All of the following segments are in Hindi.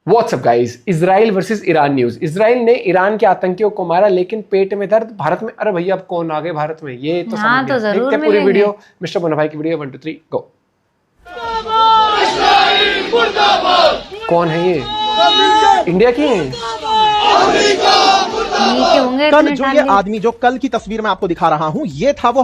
WhatsApp guys, Israel versus Iran news. Israel ने ईरान के आतंकियों को मारा, लेकिन पेट में दर्द भारत में। अरे भैया, अब कौन आ गए भारत में, ये तो समझ तो जरूर देखते हैं पूरी वीडियो। मिस्टर बोना भाई की वीडियो 1 2 3 गो। कौन है ये? इंडिया की है? कल जो ये आदमी, जो कल की तस्वीर में आपको दिखा रहा हूं, ये था वो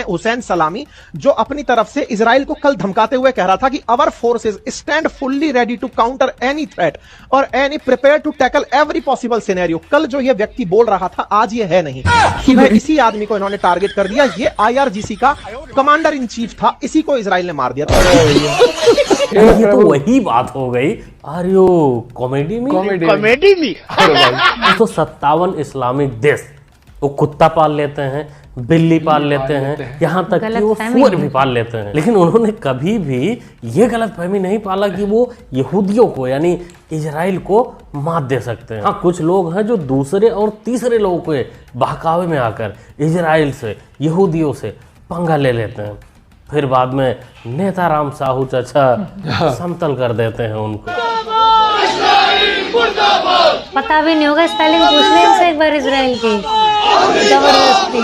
हुसैन सलामी, जो अपनी तरफ से इजराइल को कल धमकाते हुए कह रहा था कि our forces stand fully ready to counter any threat और any prepare to tackle every possible scenario. कल जो ये व्यक्ति बोल रहा था, आज ये है नहीं। सुबह इसी आदमी को इन्होंने टारगेट कर दिया। ये IRGC का कमांडर इन चीफ था, इसी को इजराइल ने मार दिया था। ये तो वही बात हो गई। अरे कॉमेडी में तो 57 इस्लामिक देश वो कुत्ता पाल लेते हैं, बिल्ली पाल लेते हैं, यहाँ तक कि वो सूअर भी पाल लेते हैं, लेकिन उन्होंने कभी भी ये गलतफहमी नहीं पाला कि वो यहूदियों को यानी इजराइल को मात दे सकते हैं। हाँ, कुछ लोग हैं जो दूसरे और तीसरे लोगों के बहकावे में आकर इजराइल से, यहूदियों से पंगा ले लेते हैं, फिर बाद में नेता राम साहू चाचा समतल कर देते हैं उनको। पता भी नहीं होगा, स्पेलिंग पूछ ले इनसे एक बार इजराइल की। जबरदस्ती।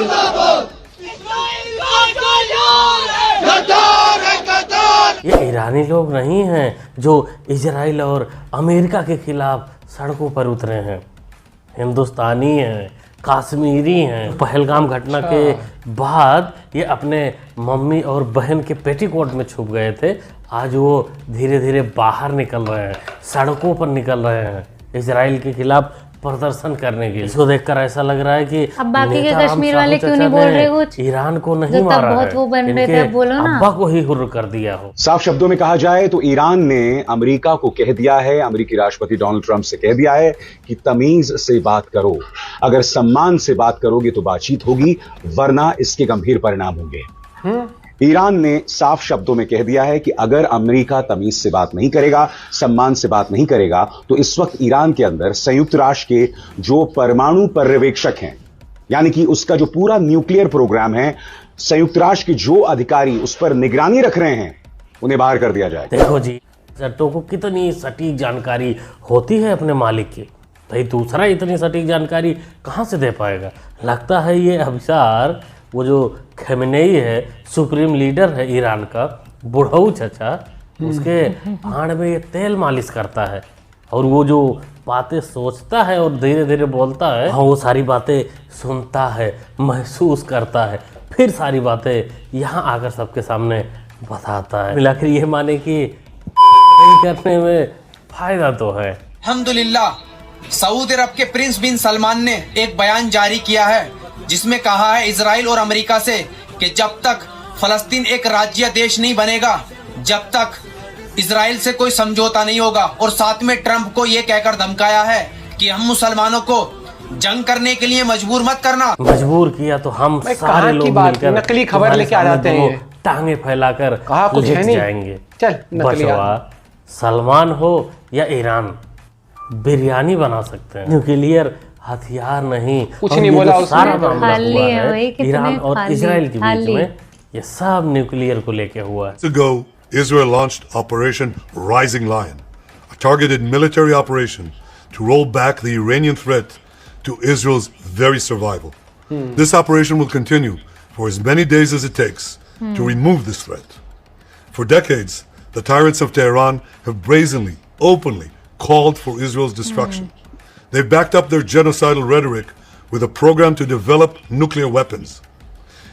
ये ईरानी लोग नहीं हैं जो इजराइल और अमेरिका के खिलाफ सड़कों पर उतरे हैं, हिंदुस्तानी हैं, कश्मीरी हैं। पहलगाम घटना के बाद ये अपने मम्मी और बहन के पेटीकोट में छुप गए थे, आज वो धीरे धीरे बाहर निकल रहे हैं, सड़कों पर निकल रहे हैं इजराइल के खिलाफ प्रदर्शन करने के लिए। इसको देखकर ऐसा लग रहा है कि अब बाकी के कश्मीर वाले क्यों नहीं बोल रहे कुछ? ईरान को नहीं मारा है, वो बन रहे थे, बोलो ना। अब्बा को ही हुर्र कर दिया हो। साफ शब्दों में कहा जाए तो ईरान ने अमेरिका को कह दिया है, अमेरिकी राष्ट्रपति डोनाल्ड ट्रंप से कह दिया है कि तमीज से बात करो, अगर सम्मान से बात करोगे तो बातचीत होगी, वरना इसके गंभीर परिणाम होंगे। ईरान ने साफ शब्दों में कह दिया है कि अगर अमेरिका तमीज से बात नहीं करेगा, सम्मान से बात नहीं करेगा, तो इस वक्त ईरान के अंदर संयुक्त राष्ट्र के जो परमाणु पर्यवेक्षक हैं, यानी कि उसका जो पूरा न्यूक्लियर प्रोग्राम है, संयुक्त राष्ट्र के जो अधिकारी उस पर निगरानी रख रहे हैं, उन्हें बाहर कर दिया जाए। देखो जी, जट्टों को कितनी सटीक जानकारी होती है अपने मालिक की, भाई दूसरा इतनी सटीक जानकारी कहां से दे पाएगा। लगता है ये अभिसार वो जो खमेनेई है, सुप्रीम लीडर है ईरान का, बुढ़ऊ चचा, उसके हाड़ में ये तेल मालिश करता है, और वो जो बातें सोचता है और धीरे धीरे बोलता है, हाँ वो सारी बातें सुनता है, महसूस करता है, फिर सारी बातें यहाँ आकर सबके सामने बताता है। मिलाकर ये माने कि करने में फायदा तो है। अल्हम्दुलिल्लाह, सऊदी अरब के प्रिंस बिन सलमान ने एक बयान जारी किया है जिसमें कहा है इजराइल और अमेरिका से कि जब तक फलस्तीन एक राज्य देश नहीं बनेगा, जब तक इजराइल से कोई समझौता नहीं होगा, और साथ में ट्रंप को ये कहकर धमकाया है कि हम मुसलमानों को जंग करने के लिए मजबूर मत करना। मजबूर किया तो हम सारे लोग मिलकर नकली खबर लेके आ जाते हैं, टांगे फैलाकर ले जाएंगे। चल बचवा सलमान हो या ईरान, बिरयानी बना सकते हैं, न्यूक्लियर हथियार नहीं। कुछ नहीं बोला उसने, सारा मामला हुआ है ईरान और इजराइल के बीच में, ये सब न्यूक्लियर को लेके हुआ है। Ago, Israel launched Operation Rising Lion, a targeted military operation to roll back the Iranian threat to Israel's very survival. This operation will continue for as many days as it takes to remove this threat. For decades, the tyrants of Tehran have brazenly, openly called for Israel's destruction. They've backed up their genocidal rhetoric with a program to develop nuclear weapons.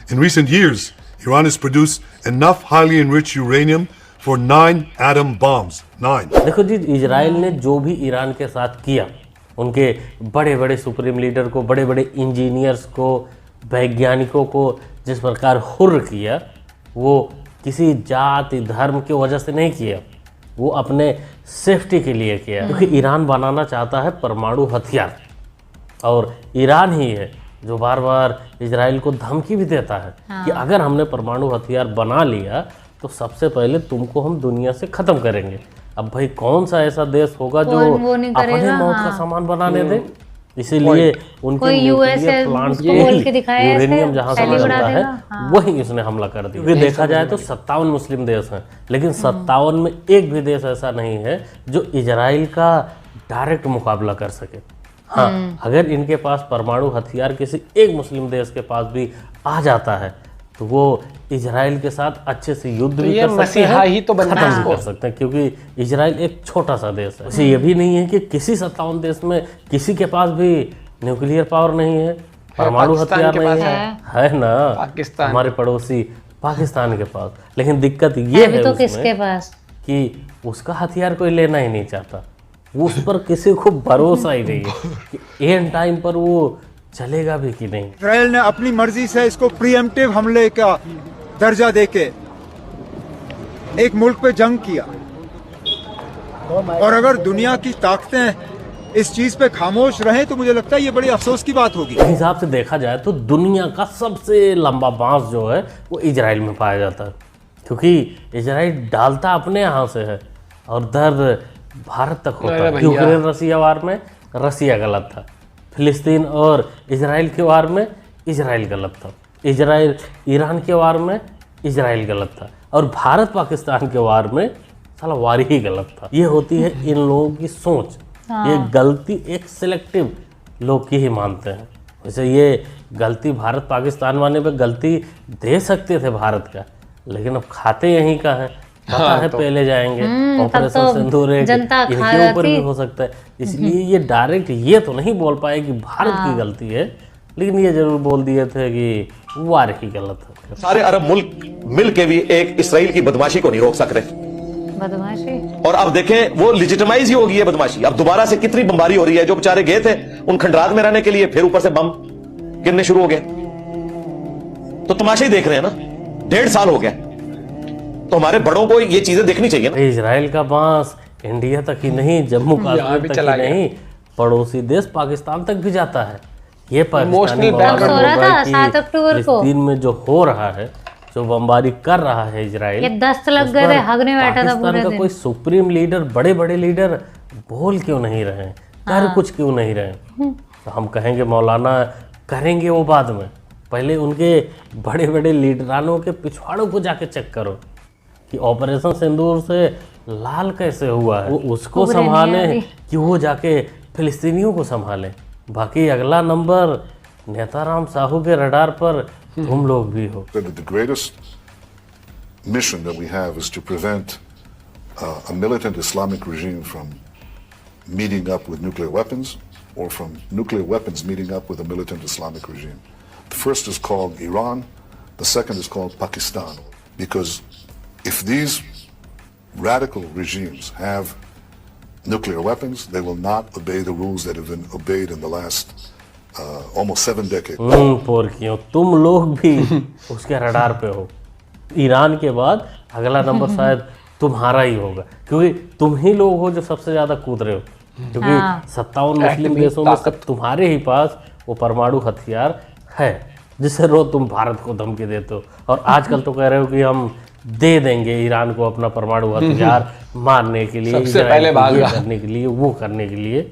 In recent years, Iran has produced enough highly enriched uranium for 9 atom bombs. 9. देखो जी, इजराइल ने जो भी ईरान के साथ किया, उनके बड़े बड़े सुप्रीम लीडर को, बड़े बड़े इंजीनियर्स को, वैज्ञानिकों को जिस प्रकार हुर्र किया, वो किसी जाति धर्म की वजह से नहीं किया, वो अपने सेफ्टी के लिए किया, क्योंकि ईरान बनाना चाहता है परमाणु हथियार, और ईरान ही है जो बार बार इजराइल को धमकी भी देता है कि अगर हमने परमाणु हथियार बना लिया तो सबसे पहले तुमको हम दुनिया से खत्म करेंगे। अब भाई कौन सा ऐसा देश होगा जो अपने मौत का सामान बनाने दे? इसीलिए उनके न्यूक्लियर प्लांट के यूरेनियम जहां से बनता है वही इसने हमला कर दिया। क्योंकि देखा जाए तो 57 मुस्लिम देश हैं, लेकिन 57 में एक भी देश ऐसा नहीं है जो इजराइल का डायरेक्ट मुकाबला कर सके। हाँ, अगर इनके पास परमाणु हथियार किसी एक मुस्लिम देश के पास भी आ जाता है तो वो इजराइल के साथ अच्छे से युद्ध भी कर सकते मसीहा हैं, ही तो बनना खत्म भी इसको। कर सकते हैं, क्योंकि इजराइल एक छोटा सा देश है। वैसे ये भी नहीं है कि किसी 57 देश में किसी के पास भी न्यूक्लियर पावर नहीं है, परमाणु पाकिस्तान हथियार के नहीं पास है ना, पाकिस्तान। हमारे पड़ोसी पाकिस्तान के पास। लेकिन दिक्कत ये अभी है तो उसमें किसके पास? कि उसका हथियार कोई लेना ही नहीं चाहता, वो उस पर किसी को भरोसा ही नहीं है कि एंड टाइम पर वो चलेगा भी कि नहीं। इजराइल ने अपनी मर्जी से इसको प्रीएम्प्टिव हमले का दर्जा देके एक मुल्क पे जंग किया, और अगर दुनिया की ताकतें इस चीज पे खामोश रहें तो मुझे लगता है ये बड़ी अफसोस की बात होगी। इस हिसाब से देखा जाए तो दुनिया का सबसे लंबा बांस जो है वो इजराइल में पाया जाता है, क्योंकि इजराइल डालता अपने यहाँ से है और दर्द भारत तक होता अरे है। भैया। यूक्रेन रसिया वार में रसिया गलत था, फिलिस्तीन और इजराइल के वार में इजराइल गलत था, इजराइल ईरान के वार में इजराइल गलत था, और भारत पाकिस्तान के वार में साला वार ही गलत था। ये होती है इन लोगों की सोच। ये गलती एक सिलेक्टिव लोग की ही मानते हैं। वैसे ये गलती भारत पाकिस्तान वाले पे गलती दे सकते थे भारत का, लेकिन अब खाते यहीं का है, पता है पहले जाएंगे। ऑपरेशन तो सिंदूर एक जनता खा इनके ऊपर भी जाती। हो सकता है, इसलिए ये डायरेक्ट ये तो नहीं बोल पाए कि भारत की गलती है, लेकिन ये जरूर बोल दिए थे कि वार ही गलत है। सारे अरब मुल्क मिल के भी एक इसराइल की बदमाशी को नहीं रोक सक रहे, बदमाशी। और अब देखें वो लिजिटमाइज ही होगी ये बदमाशी। अब दोबारा से कितनी बमबारी हो रही है। जो बेचारे गए थे उन खंडरात में रहने के लिए, फिर ऊपर से बम गिरने शुरू हो गए, तो तमाशा ही देख रहे हैं ना। 1.5 साल हो गया, तो हमारे बड़ों को ये चीजें देखनी चाहिए ना। इजराइल का बांस इंडिया तक ही नहीं, जम्मू यहाँ कश्मीर भी तक चला ही गया। नहीं, पड़ोसी देश पाकिस्तान तक भी जाता है। ये पाकिस्तानी Emotional मौलाना background बोल हो रहा रहा है था 7 अक्टूबर को। फिलिस्तीन में जो हो रहा है, जो बमबारी कर रहा है इजराइल, ये दस्त लग उस गए पर थे, हगने बैठा था पाकिस्तान पूरे का दिन। कोई सुप्रीम लीडर, बड़े बड़े लीडर बोल क्यों नहीं रहे, कर कुछ क्यों नहीं रहे? तो हम कहेंगे मौलाना करेंगे वो बाद में, पहले उनके बड़े बड़े लीडरानों के पिछवाड़ों को जाके चेक करो कि ऑपरेशन सिंदूर से लाल कैसे हुआ है, वो उसको उभरे नहीं संभालें अभी। कि वो जाके फिलिस्तीनियों को संभालें। बाकी अगला नंबर नेताराम साहू के रडार पर तुम लोग भी हो। That the greatest mission that we have is to prevent a militant Islamic regime from meeting up with nuclear weapons, or from nuclear weapons meeting up with a militant Islamic regime. The first is called Iran, the second is called Pakistan. Because if these radical regimes have nuclear weapons, they will not obey the rules that have been obeyed in the last almost 7 decades. पोर क्यों तुम लोग भी उसके रडार पे हो। ईरान के बाद अगला नंबर शायद तुम्हारा ही होगा, क्योंकि तुम ही लोग हो जो सबसे ज्यादा कूद रहे हो, क्योंकि 57 मुस्लिम देशों में सब तुम्हारे ही पास वो परमाणु हथियार है जिससे रोज तुम भारत को धमकी देते हो। और आजकल तो कह रहे हो कि हम दे देंगे ईरान को अपना परमाणु हथियार मारने के लिए, सबसे पहले इजराइल को ये भागा। करने के लिए, वो करने के लिए।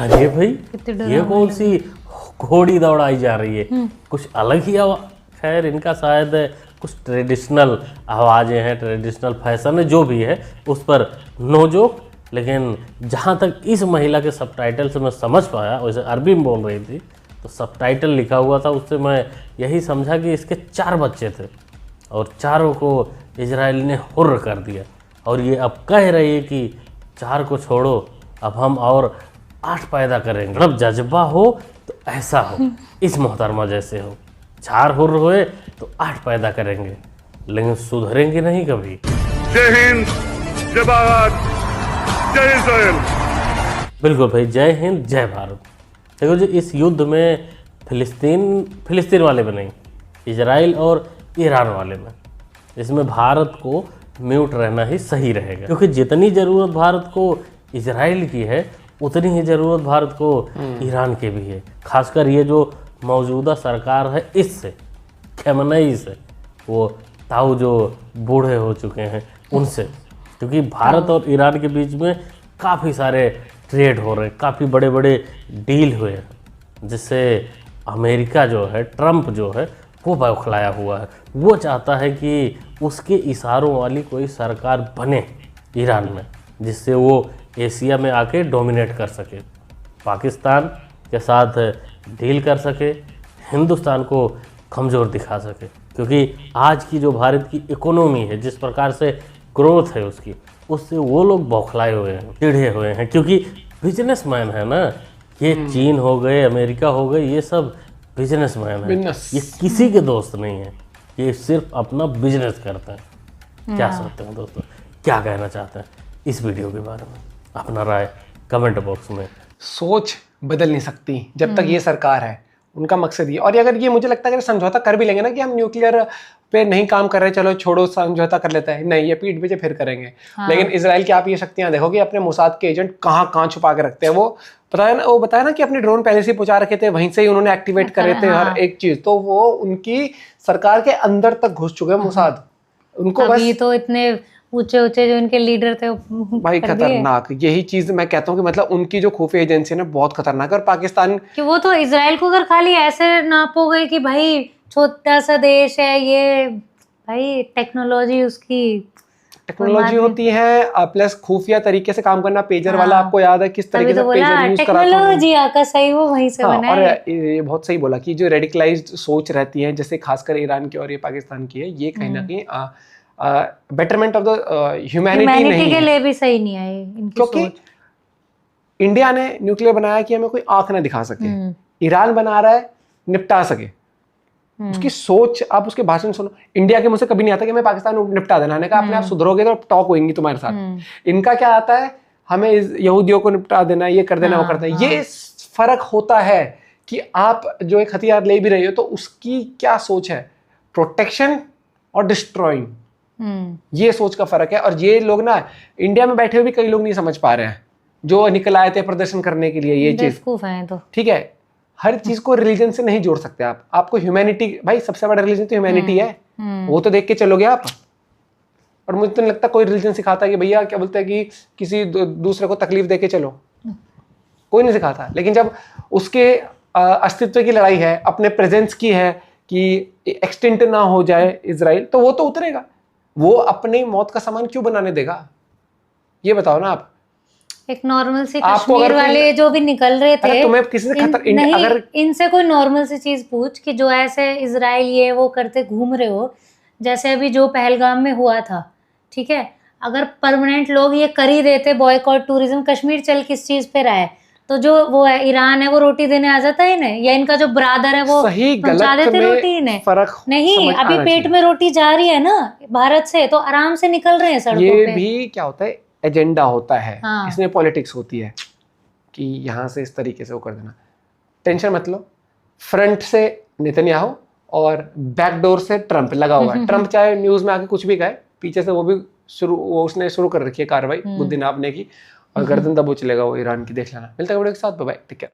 अरे भाई कितने ये कौन सी घोड़ी दौड़ाई जा रही है, कुछ अलग ही खैर इनका शायद कुछ ट्रेडिशनल आवाज़ें हैं, ट्रेडिशनल फैशन है, जो भी है उस पर नो जोक। लेकिन जहाँ तक इस महिला के सबटाइटल से मैं समझ पाया, वैसे अरबी में बोल रही थी तो सबटाइटल लिखा हुआ था, उससे मैं यही समझा कि इसके 4 बच्चे थे और चारों को इजराइल ने हुर्र कर दिया, और ये अब कह रही है कि 4 को छोड़ो, अब हम और 8 पैदा करेंगे। मतलब जज्बा हो तो ऐसा हो, इस मोहतरमा जैसे हो, 4 हुर्र हुए तो 8 पैदा करेंगे, लेकिन सुधरेंगे नहीं कभी। जय हिंद, जय भारत, जय इजराइल। बिल्कुल भाई, जय हिंद जय भारत। देखो जी, इस युद्ध में फिलिस्तीन वाले में नहीं, इजराइल और ईरान वाले में, इसमें भारत को म्यूट रहना ही सही रहेगा, क्योंकि जितनी ज़रूरत भारत को इजराइल की है उतनी ही ज़रूरत भारत को ईरान की भी है। खासकर ये जो मौजूदा सरकार है इससे, खमेनेई से, वो ताऊ जो बूढ़े हो चुके हैं उनसे, क्योंकि भारत और ईरान के बीच में काफ़ी सारे ट्रेड हो रहे हैं, काफ़ी बड़े बड़े डील हुए हैं, जिससे अमेरिका जो है, ट्रम्प जो है, वो बौखलाया हुआ है। वो चाहता है कि उसके इशारों वाली कोई सरकार बने ईरान में, जिससे वो एशिया में आके डोमिनेट कर सके, पाकिस्तान के साथ डील कर सके, हिंदुस्तान को कमज़ोर दिखा सके। क्योंकि आज की जो भारत की इकोनॉमी है, जिस प्रकार से ग्रोथ है उसकी, उससे वो लोग बौखलाए हुए हैं, चिढ़े हुए हैं, क्योंकि बिजनेसमैन है ना ये। चीन हो गए, अमेरिका हो गए, ये सब बिजनेसमैन है, ये किसी के दोस्त नहीं है, ये सिर्फ अपना बिजनेस करते हैं। क्या सोचते हैं दोस्तों, क्या कहना चाहते हैं इस वीडियो के बारे में? अपना राय कमेंट बॉक्स में। सोच बदल नहीं सकती जब तक ये सरकार है, उनका मकसद ये। और अगर ये, मुझे लगता है अगर समझौता कर भी लेंगे ना कि हम न्यूक्लियर पे नहीं काम कर रहे, चलो छोड़ो समझौता कर लेता है, नहीं, ये पीठ पीछे फिर करेंगे। लेकिन इजराइल की आप ये शक्तियां देखोगे, अपने मोसाद के एजेंट कहाँ कहाँ छुपा के रखते हैं। वो बताया ना कि अपने ड्रोन पहले से पहुंचा रखे थे, वहीं से ही उन्होंने एक्टिवेट करे थे हर एक चीज। तो वो उनकी सरकार के अंदर तक घुस चुके हैं मोसाद। उनको बस तो इतने ऊंचे ऊंचे जो इनके लीडर थे भाई खतरनाक। यही चीज मैं कहता हूँ कि मतलब उनकी जो खुफिया एजेंसी है ना बहुत खतरनाक है। और पाकिस्तान कि वो तो इजराइल को अगर खाली ऐसे नापोगे कि भाई छोटा सा देश है ये, भाई टेक्नोलॉजी होती है, प्लस खुफिया तरीके से काम करना। पेजर वाला आपको याद है किस तरीके से पेजर यूज करा था? टेक्नोलॉजी आका सही वो वहीं से बना और है। ये बहुत सही बोला कि जो रेडिकलाइज्ड सोच रहती है, जैसे खासकर ईरान की और ये पाकिस्तान की है, ये कहीं ना कहीं बेटरमेंट ऑफ द ह्यूमैनिटी के लिए भी सही नहीं है इनकी क्योंकि सोच। इंडिया ने न्यूक्लियर बनाया कि हमें कोई आंख ना दिखा सके, ईरान बना रहा है निपटा सके। उसकी सोच, आप उसके भाषण सुनो, इंडिया के मुंह से कभी नहीं आता कि हमें पाकिस्तान निपटा देना। ने कहा अपने आप सुधरोगे तो टॉक होंगी तुम्हारे साथ। इनका क्या आता है, हमें यहूदियों को निपटा देना, ये कर देना, वो कर देना। ये फर्क होता है कि आप जो एक हथियार ले भी रहे हो तो उसकी क्या सोच है, प्रोटेक्शन और डिस्ट्रॉइंग। ये सोच का फर्क है। और ये लोग ना इंडिया में बैठे हुए भी कई लोग नहीं समझ पा रहे हैं, जो निकल आए थे प्रदर्शन करने के लिए। ये चीज तो ठीक है, हर चीज को रिलीजन से नहीं जोड़ सकते आप। आपको ह्यूमैनिटी, भाई सबसे बड़ा रिलीजन तो ह्यूमैनिटी है, वो तो देख के चलोगे आप। और मुझे तो नहीं लगता कोई रिलीजन सिखाता है कि भैया क्या बोलते हैं कि किसी दूसरे को तकलीफ दे के चलो, कोई नहीं सिखाता। लेकिन जब उसके अस्तित्व की लड़ाई है, अपने प्रेजेंस की है कि एक्सटिंक्ट ना हो जाए इजराइल, तो वो तो उतरेगा। वो अपनी मौत का सामान क्यों बनाने देगा, ये बताओ ना आप। एक नॉर्मल सी कश्मीर वाले जो भी निकल रहे थे, तुम्हें किसी से अगर इनसे कोई नॉर्मल सी चीज पूछ कि जो ऐसे इजराइल ये वो करते घूम रहे हो, जैसे अभी जो पहलगाम में हुआ था, ठीक है, अगर परमानेंट लोग ये कर ही रहे थे बॉयकॉट टूरिज्म, कश्मीर चल किस चीज पे रहा है, तो जो वो है ईरान है वो रोटी देने आ जाता है इन्हें, या इनका जो ब्रादर है वो पहुंचा देते रोटी इन्हें? नहीं, अभी पेट में रोटी जा रही है ना भारत से, तो आराम से निकल रहे हैं सड़कों पे। ये भी क्या होता है, एजेंडा होता है। इसमें पॉलिटिक्स होती है कि यहाँ से इस तरीके से वो कर देना। टेंशन मत लो, फ्रंट से नेतन्याहू और बैकडोर से ट्रम्प लगा हुआ है। ट्रम्प चाहे न्यूज में आके कुछ भी कहे, पीछे से वो उसने शुरू कर रखी है कार्रवाई बुद्धि नापने की, और गर्दन दबो चलेगा वो ईरान की। देख लेना। मिलता है वीडियो के साथ, बाय बाय, टेक केयर।